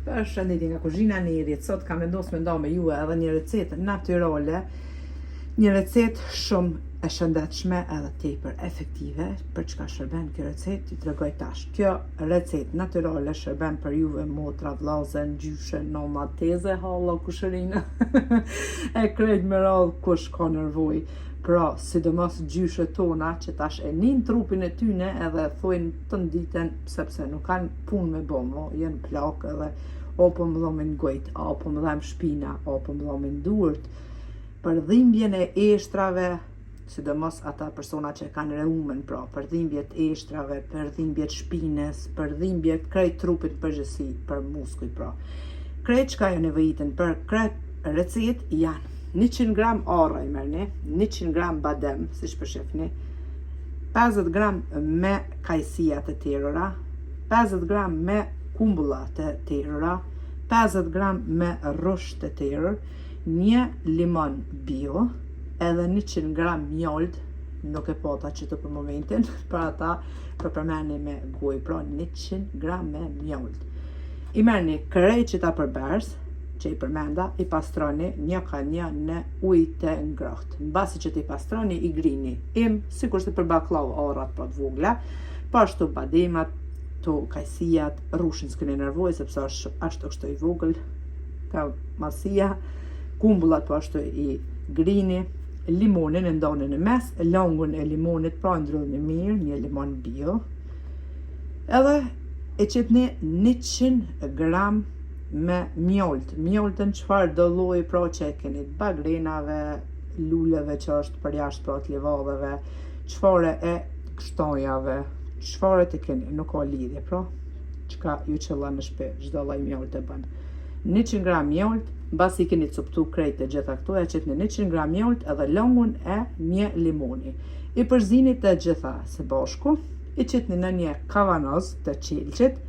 Përshëndetje nga kuzhina e Nerit. Sot kam vendosur me nda me ju edhe një recetë natyrale, një recetë shumë e shëndetshme edhe tepër efektive. Për çka shërben kjo recetë, ju tregoj tash. Kjo recetë natyrale shërben për juve motra, vllazën, gjyshe, nonna, teze, halla, kushërinë. E krejt me radhë kush ka nevojë. Pra, sidomos gjyshet tona që tash e nin trupin e tyne edhe thojnë të nditen sepse nuk kanë punë me bomo, jenë plak edhe o po më dhomin gojt, o po më dhem shpina, o po më dhomin duart, për dhimbjen e eshtrave, sidomos ata persona që kanë reumen, pra, për dhimbjet eshtrave, për dhimbjet shpines, për dhimbjet krejt trupit përgjithësi, për muskuj, pra. Krejt çka jo nevojiten për krejt recet janë 100 gram arra i merrni, 100 gram badem, siç po shihni, 50 gram me kajsia të tjerëra, 50 gram me kumbulla të tjerëra, 50 gram me rrush të tjerër, 1 limon bio, edhe 100 gram mjollë, nuk e pata që të për momentin, për ata për përmeni me goj, pra 100 gram me mjollë. I merrni krejt që ta përbers, që i përmenda, i pastroni një ka një në ujë të ngrohtë. Mbasi që t'i pastroni, i grini sikur se për baklava arrat pra të vogla, po ashtu bademat, to kajsijat, rrushin s'keni nevojë sepse është ashtu kështu i vogël, ka masia, kumbullat po ashtu i grini, limonin e ndoni në mes, langun e limonit pra ndrydhni mirë, një limon bio, edhe e qetni 100 gram me mjolt. Mjoltën çfarë do lloji pra që e keni, bagrenave, luleve që është për jashtë pra të livadheve, çfarë e kështojave, çfarë të keni, nuk ka lidhje pra, çka ju qëllon në shtëpi, çdo lloj mjolt e bën. 100 gram mjolt, mbasi keni coptu krejt e gjitha këto, e qetni 100 gram mjolt edhe langun e një limoni. I përzini të gjitha së bashku, i qetni në një kavanoz të qelçit,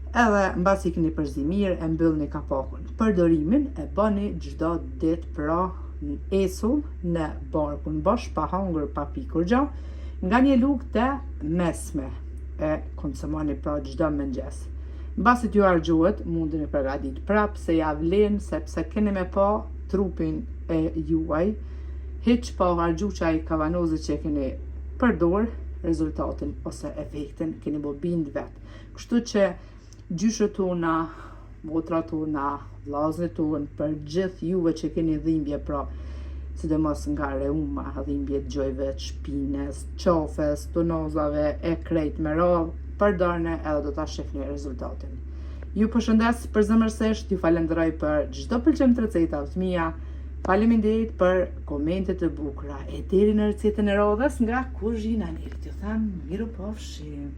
edhe mbasi keni përzi mirë, e mbyllni kapakun. Përdorimin e bëni çdo ditë pra esull në barkun bosh, pa hangër, pa pikur gjë, nga një lugë të mesme e konsumoni pra çdo mëngjes. Mbasi t'ju harxhohet, mundeni përgatit prap se ja vlen sepse keni me pa trupin e juaj, hiç pa harxhu çaj kavanozit që keni përdor, rezultatin ose efektin keni bo bind vet. Kështu që gjyshet tona, motra tona, vllazët tonë, për gjithë juve që keni dhimbje pra, sidomos nga reuma, dhimbje të gjojve, shpines, qafes, tonozave, e krejt me radhë, përdorni edhe do ta shihni rezultatin. Ju përshëndes përzemërsisht, ju falenderoj për çdo pëlqim të recetave të mia. Faleminderit për komentet e bukura. E deri në recetën e radhës nga kuzhina e Nerit. Ju them miru pafshim.